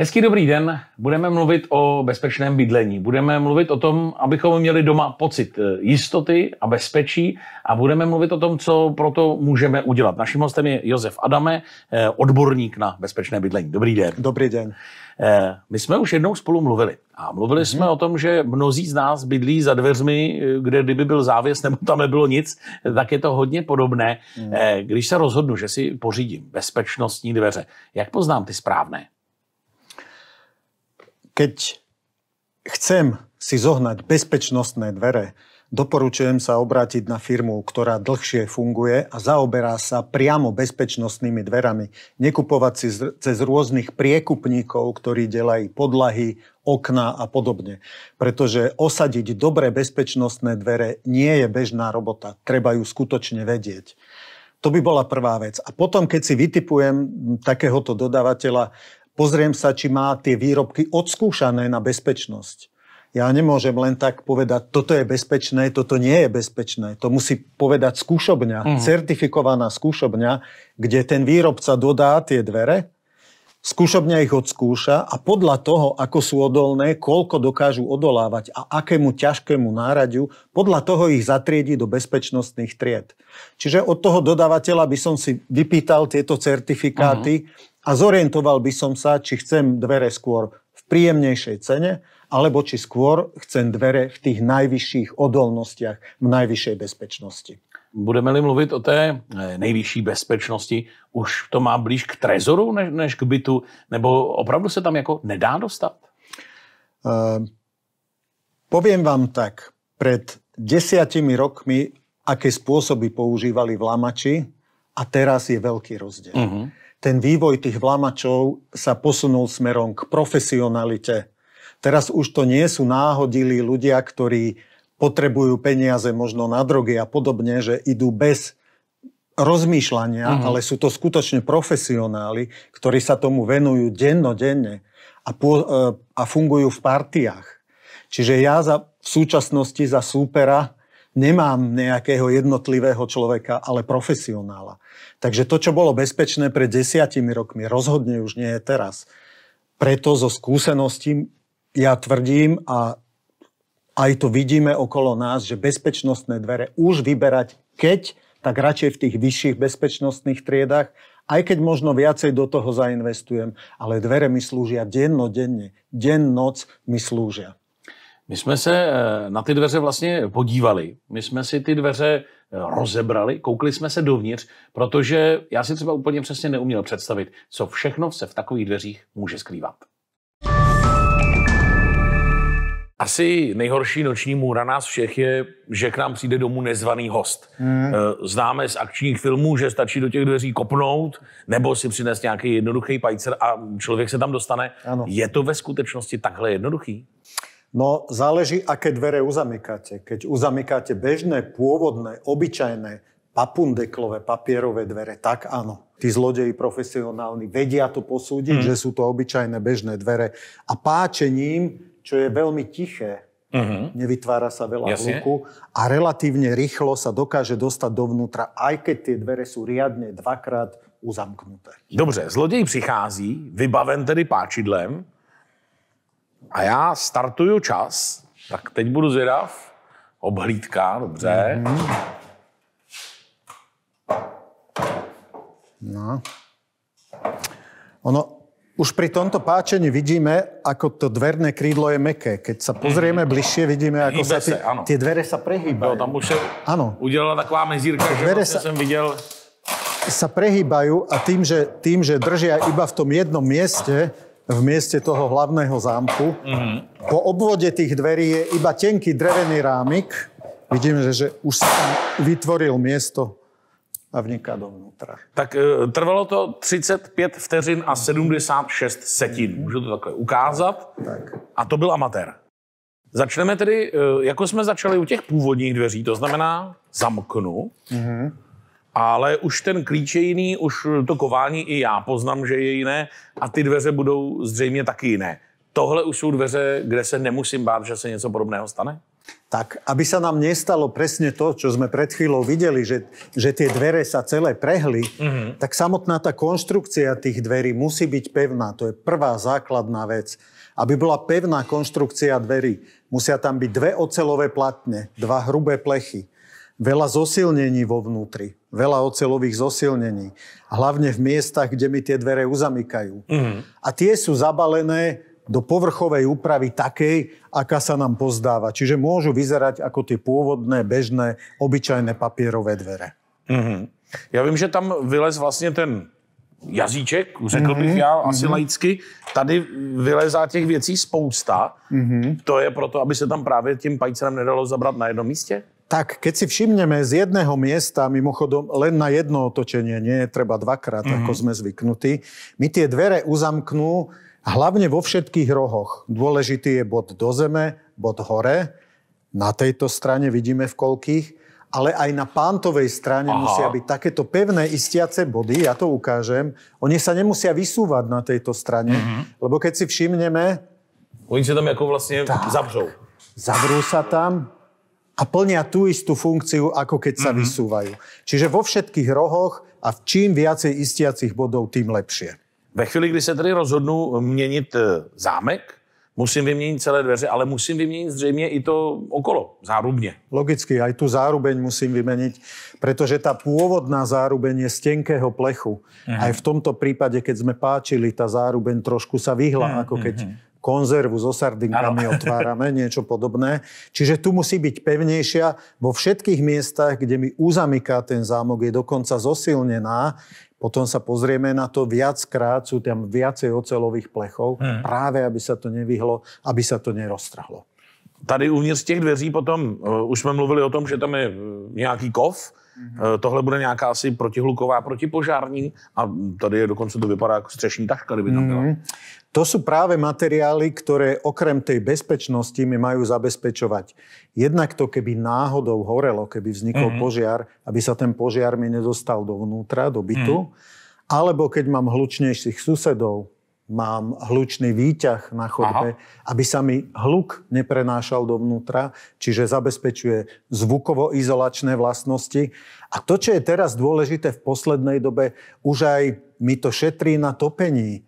Hezký dobrý den. Budeme mluvit o bezpečném bydlení. Budeme mluvit o tom, abychom měli doma pocit jistoty a bezpečí a budeme mluvit o tom, co pro to můžeme udělat. Naším hostem je Josef Adame, odborník na bezpečné bydlení. Dobrý den. Dobrý den. My jsme už jednou spolu mluvili a mluvili jsme o tom, že mnozí z nás bydlí za dveřmi, kde kdyby byl závěs nebo tam nebylo nic, tak je to hodně podobné. Když se rozhodnu, že si pořídím bezpečnostní dveře, jak poznám ty správné? Keď chcem si zohnať bezpečnostné dvere, doporučujem sa obrátiť na firmu, ktorá dlhšie funguje a zaoberá sa priamo bezpečnostnými dverami. Nekupovať si cez rôznych priekupníkov, ktorí delajú podlahy, okná a podobne. Pretože osadiť dobré bezpečnostné dvere nie je bežná robota. Treba ju skutočne vedieť. To by bola prvá vec. A potom, keď si vytipujem takéhoto dodávateľa, pozriem sa, či má tie výrobky odskúšané na bezpečnosť. Ja nemôžem len tak povedať, toto je bezpečné, toto nie je bezpečné. To musí povedať skúšobňa, certifikovaná skúšobňa, kde ten výrobca dodá tie dvere, skúšobňa ich odskúša a podľa toho, ako sú odolné, koľko dokážu odolávať a akému ťažkému náradiu, podľa toho ich zatriedi do bezpečnostných tried. Čiže od toho dodávateľa by som si vypýtal tieto certifikáty a zorientoval by som sa, či chcem dvere skôr v príjemnejšej cene, alebo či skôr chcem dvere v tých najvyšších odolnostiach, v najvyššej bezpečnosti. Budeme-li mluvit o té nejvyšší bezpečnosti, už to má blíž k trezoru než k bytu? Nebo opravdu se tam jako nedá dostat? Poviem vám tak, pred 10 rokmi, aké spôsoby používali vlamači a teraz je veľký rozdiel. Ten vývoj tých vlamačov sa posunul smerom k profesionalite. Teraz už to nie sú náhodilí ľudia, ktorí potrebujú peniaze možno na drogy a podobne, že idú bez rozmýšľania, ale sú to skutočne profesionáli, ktorí sa tomu venujú dennodenne a fungujú v partiách. Čiže ja v súčasnosti za súpera nemám nejakého jednotlivého človeka, ale profesionála. Takže to, čo bolo bezpečné pred 10 rokmi, rozhodne už nie je teraz. Preto zo skúseností ja tvrdím a aj to vidíme okolo nás, že bezpečnostné dvere už vyberať tak radšej v tých vyšších bezpečnostných triedách, aj keď možno viacej do toho zainvestujem, ale dvere mi slúžia dennodenne. Den, noc mi slúžia. My jsme se na ty dveře vlastně podívali. My jsme si ty dveře rozebrali, koukli jsme se dovnitř, protože já si třeba úplně přesně neuměl představit, co všechno se v takových dveřích může skrývat. Asi nejhorší noční můra nás všech je, že k nám přijde domů nezvaný host. Známe z akčních filmů, že stačí do těch dveří kopnout, nebo si přinést nějaký jednoduchý pajcer a člověk se tam dostane. Ano. Je to ve skutečnosti takhle jednoduchý? No, záleží, aké dvere uzamykáte. Keď uzamykáte bežné, pôvodné, obyčajné, papundeklové, papierové dvere, tak áno. Tí zlodeji profesionálni vedia to posúdiť, že sú to obyčajné, bežné dvere. A páčením, čo je veľmi tiché, nevytvára sa veľa hluku a relatívne rýchlo sa dokáže dostať dovnútra, aj keď tie dvere sú riadne dvakrát uzamknuté. Dobře, zloděj přichází, vybaven tedy páčidlem, a já startuju čas, tak teď budu zvědav. Obhlídka, dobře. No. Už pri tomto páčení vidíme, ako to dverné krídlo je mäkké. Keď sa pozrieme bližšie, vidíme, ako sa tie dvere sa prehýbajú. No, tam už se udělala taková mezírka, že vlastně jsem viděl... Sa prehýbajú a tým, že držia iba v tom jednom mieste, v mieste toho hlavného zámku. Po obvode tých dverí je iba tenký drevený rámik. Vidíme, že už sa tam vytvoril miesto a vniká dovnútra. Tak trvalo to 35 vteřin a 76 setin. Můžu to takhle ukázat. Tak. A to byl amatér. Začneme tedy, jako jsme začali u těch původních dveří, to znamená zamknu. Ale už ten klíč je jiný, už to kování i já poznám, že je jiné a ty dveře budou zřejmě taky jiné. Tohle už jsou dveře, kde se nemusím bát, že se něco podobného stane? Tak, aby sa nám nestalo presne to, čo sme pred chvíľou videli, že tie dvere sa celé prehli, tak samotná tá konštrukcia tých dverí musí byť pevná. To je prvá základná vec. Aby bola pevná konštrukcia dverí, musia tam byť 2 oceľové platne, 2 hrubé plechy, veľa zosilnení vo vnútri, veľa oceľových zosilnení. Hlavne v miestach, kde mi tie dvere uzamykajú. A tie sú zabalené do povrchovej úpravy takej, aká sa nám pozdáva. Čiže môžu vyzerať ako tie pôvodné, bežné, obyčajné papierové dvere. Já vím, že tam vylez vlastně ten jazyček, řekl bych já asi laicky. Tady vylezá těch věcí spousta. To je proto, aby se tam právě tím pajcerem nedalo zabrat na jednom místě? Tak, keď si všimneme z jedného miesta, mimochodom len na jedno otočenie, nie je treba 2-krát, ako sme zvyknutí, mi tie dvere uzamknú hlavne vo všetkých rohoch. Dôležitý je bod do zeme, bod hore. Na tejto strane vidíme v koľkých. Ale aj na pántovej strane musia byť takéto pevné istiace body. Ja to ukážem. Oni sa nemusia vysúvať na tejto strane. Lebo keď si všimneme... Oni sa tam ako vlastne zavřou. Zavrú sa tam a plnia tú istú funkciu, ako keď sa vysúvajú. Čiže vo všetkých rohoch a čím viacej istiacich bodov, tým lepšie. Ve chvíli, kdy se tedy rozhodnu měnit zámek, musím vyměnit celé dveře, ale musím vyměnit zřejmě i to okolo, zárubně. Logicky, aj tú zárubeň musím vymeniť, pretože tá pôvodná zárubeň je z tenkého plechu. Aj v tomto prípade, keď sme páčili, tá zárubeň trošku sa vyhla, ako keď konzervu so sardinkami otvárame, niečo podobné. Čiže tu musí byť pevnejšia. Vo všetkých miestach, kde mi uzamyká ten zámok, je dokonca zosilnená. Potom sa pozrieme na to viackrát, sú tam viacej oceľových plechov, práve aby sa to nevyhlo, aby sa to neroztrhlo. Tady uvnitř těch dveří potom, už jsme mluvili o tom, že tam je nějaký kov, tohle bude nějaká asi protihluková, protipožární a tady je dokonce to vypadá jako střešní taška, kdyby tam byla. To sú práve materiály, ktoré okrem tej bezpečnosti mi majú zabezpečovať. Jednak to, keby náhodou horelo, keby vznikol požiar, aby sa ten požiar mi nedostal dovnútra, do bytu. Alebo keď mám hlučnejších susedov, mám hlučný výťah na chodbe, aby sa mi hluk neprenášal dovnútra, čiže zabezpečuje zvukovo-izolačné vlastnosti. A to, čo je teraz dôležité v poslednej dobe, už aj mi to šetrí na topení.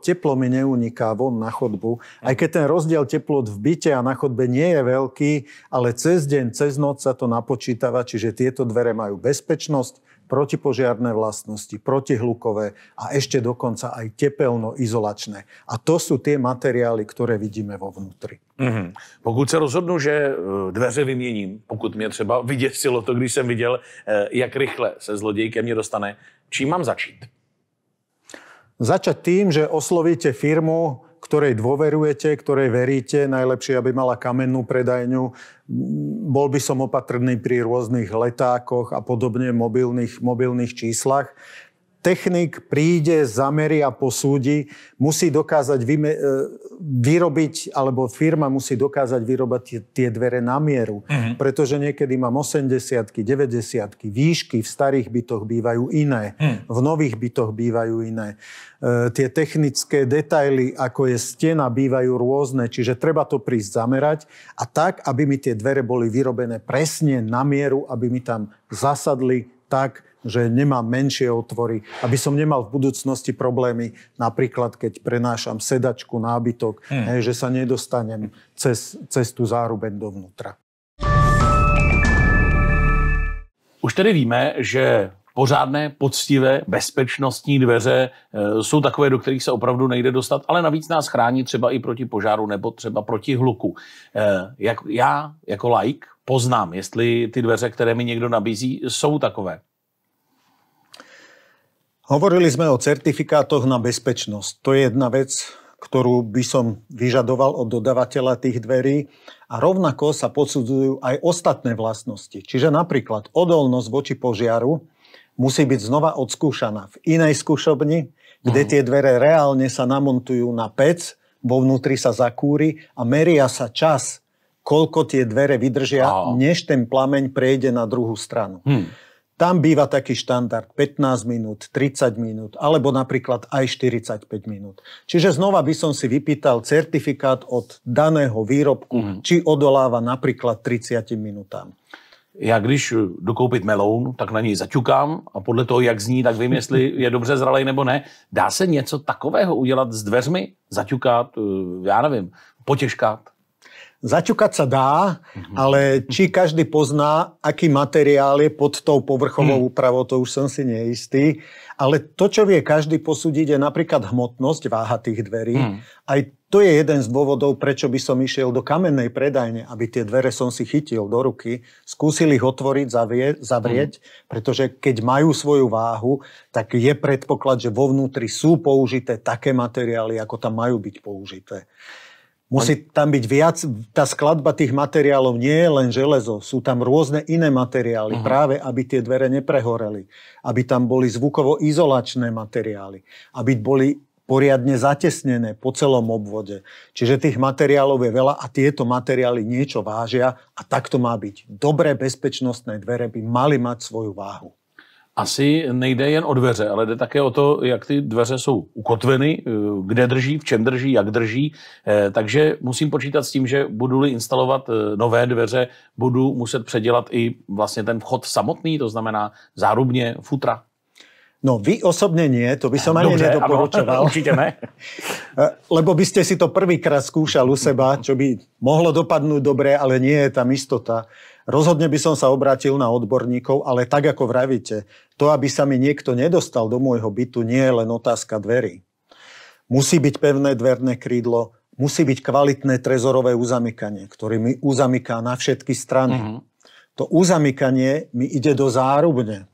Teplo mi neuniká von na chodbu. Aj keď ten rozdiel teplot v byte a na chodbe nie je veľký, ale cez deň, cez noc sa to napočítava, čiže tieto dvere majú bezpečnosť, protipožiarne vlastnosti, protihlukové a ešte dokonca aj tepelno-izolačné. A to sú tie materiály, ktoré vidíme vo vnútri. Pokud se rozhodnu, že dveře vyměním, pokud mě třeba vyděsilo to, když jsem viděl, jak rychle se zloděj ke mně dostane, čím mám začít? Začať tým, že oslovíte firmu, ktorej dôverujete, ktorej veríte, najlepšie, aby mala kamennú predajňu. Bol by som opatrný pri rôznych letákoch a podobne, mobilných číslach. Technik príde, zameria, posúdi, musí dokázať vyrobiť, alebo firma musí dokázať vyrobať tie dvere na mieru. Pretože niekedy mám 80-ky, 90-ky, výšky v starých bytoch bývajú iné, v nových bytoch bývajú iné. Tie technické detaily, ako je stena, bývajú rôzne, čiže treba to prísť zamerať a tak, aby mi tie dvere boli vyrobené presne na mieru, aby mi tam zasadli tak, že nemám menšie otvory, aby som nemal v budúcnosti problémy, napríklad keď prenášam sedačku, nábytok, že sa nedostanem cez tú zárubeň dovnútra. Už tedy víme, že pořádné, poctivé, bezpečnostní dveře jsou takové, do kterých se opravdu nejde dostat, ale navíc nás chrání třeba i proti požáru nebo třeba proti hluku. Jak já jako laik poznám, jestli ty dveře, které mi někdo nabízí, jsou takové? Hovorili sme o certifikátoch na bezpečnosť. To je jedna vec, ktorú by som vyžadoval od dodávateľa tých dverí. A rovnako sa posudzujú aj ostatné vlastnosti. Čiže napríklad odolnosť voči požiaru musí byť znova odskúšaná v inej skúšobni, kde tie dvere reálne sa namontujú na pec, vo vnútri sa zakúri a meria sa čas, koľko tie dvere vydržia, než ten plameň prejde na druhú stranu. Tam býva taký štandard 15 minút, 30 minút, alebo napríklad aj 45 minút. Čiže znova by som si vypýtal certifikát od daného výrobku, či odoláva napríklad 30 minutám. Já když jdu koupit meloun, tak na něj zaťukám a podle toho, jak zní, tak vím, jestli je dobře zralej nebo ne. Dá se něco takového udělat s dveřmi? Zaťukat, já nevím, potěžkat? Zaťukať sa dá, ale či každý pozná, aký materiál je pod tou povrchovou úpravou, to už som si neistý. Ale to, čo vie každý posúdiť, je napríklad hmotnosť, váha tých dverí. Aj to je jeden z dôvodov, prečo by som išiel do kamennej predajne, aby tie dvere som si chytil do ruky, skúsil ich otvoriť, zavrieť, pretože keď majú svoju váhu, tak je predpoklad, že vo vnútri sú použité také materiály, ako tam majú byť použité. Musí tam byť viac, tá skladba tých materiálov nie je len železo, sú tam rôzne iné materiály, práve aby tie dvere neprehoreli, aby tam boli zvukovo-izolačné materiály, aby boli poriadne zatesnené po celom obvode. Čiže tých materiálov je veľa a tieto materiály niečo vážia a takto má byť. Dobré bezpečnostné dvere by mali mať svoju váhu. Asi nejde jen o dveře, ale jde také o to, jak ty dveře jsou ukotveny, kde drží, v čem drží, jak drží. Takže musím počítat s tím, že budu-li instalovat nové dveře, budu muset předělat i vlastně ten vchod samotný, to znamená zárubně, futra. No vy osobne nie, to by som ani nedoporučoval. Ano, určite ne. Lebo by ste si to prvýkrát skúšal u seba, čo by mohlo dopadnúť dobre, ale nie je tam istota. Rozhodne by som sa obrátil na odborníkov, ale tak ako vravíte, to, aby sa mi niekto nedostal do môjho bytu, nie je len otázka dverí. Musí byť pevné dverné krídlo, musí byť kvalitné trezorové uzamykanie, ktoré mi uzamyká na všetky strany. To uzamykanie mi ide do zárubne.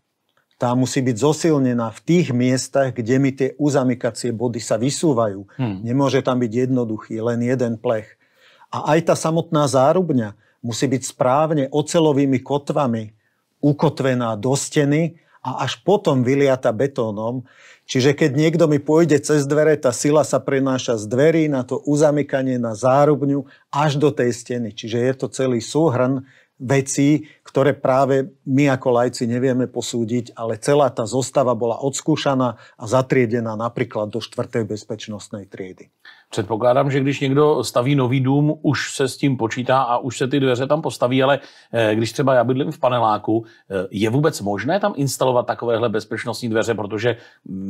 Tá musí byť zosilnená v tých miestach, kde mi tie uzamykacie body sa vysúvajú. Nemôže tam byť jednoduchý, len jeden plech. A aj tá samotná zárubňa musí byť správne oceľovými kotvami ukotvená do steny a až potom vyliata betónom. Čiže keď niekto mi pôjde cez dvere, tá sila sa prenáša z dverí na to uzamykanie na zárubňu až do tej steny. Čiže je to celý súhrn vecí, ktoré práve my ako laici nevieme posúdiť, ale celá tá zostava bola odskúšaná a zatriedená napríklad do 4. bezpečnostnej triedy. Předpokládám, že když někdo staví nový dům, už se s tím počítá a už se ty dveře tam postaví, ale když třeba já bydlím v paneláku, je vůbec možné tam instalovat takovéhle bezpečnostní dveře, protože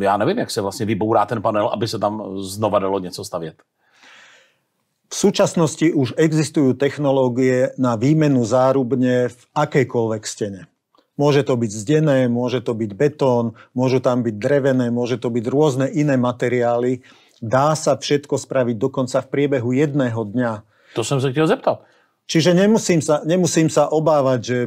já nevím, jak se vlastně vybourá ten panel, aby se tam znova dalo něco stavět. V súčasnosti už existujú technológie na výmenu zárubne v akejkoľvek stene. Môže to byť zdené, môže to byť betón, môžu tam byť drevené, môže to byť rôzne iné materiály. Dá sa všetko spraviť dokonca v priebehu jedného dňa. To som sa chtěl zeptat. Čiže nemusím sa obávať, že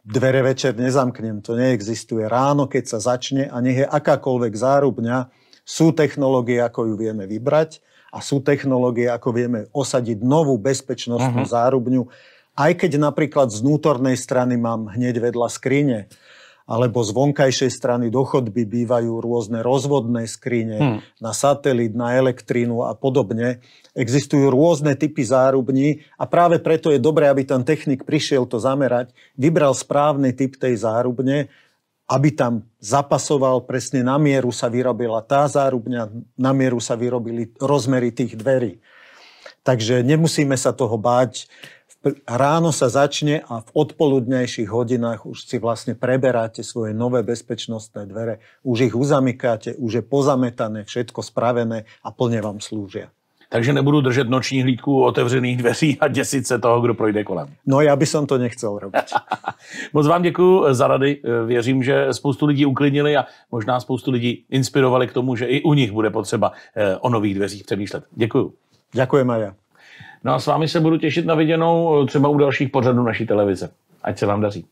dvere večer nezamknem. To neexistuje. Ráno, keď sa začne a nech je akákoľvek zárubňa, sú technológie, ako ju vieme vybrať. A sú technológie, ako vieme osadiť novú bezpečnostnú zárubňu, aj keď napríklad z vnútornej strany mám hneď vedľa skrine, alebo z vonkajšej strany do chodby bývajú rôzne rozvodné skrine na satelit, na elektrínu a podobne. Existujú rôzne typy zárubní a práve preto je dobré, aby ten technik prišiel to zamerať, vybral správny typ tej zárubne, aby tam zapasoval, presne na mieru sa vyrobila tá zárubňa, na mieru sa vyrobili rozmery tých dverí. Takže nemusíme sa toho báť. Ráno sa začne a v odpoludnejších hodinách už si vlastne preberáte svoje nové bezpečnostné dvere, už ich uzamykáte, už je pozametané, všetko spravené a plne vám slúžia. Takže nebudu držet noční hlídku u otevřených dveří a děsit se toho, kdo projde kolem. No já by som to nechcel robiť. Moc vám děkuju za rady. Věřím, že spoustu lidí uklidnili a možná spoustu lidí inspirovali k tomu, že i u nich bude potřeba o nových dveřích přemýšlet. Děkuju. Ďakujem aj ja. No a s vámi se budu těšit na viděnou třeba u dalších pořadů naší televize. Ať se vám daří.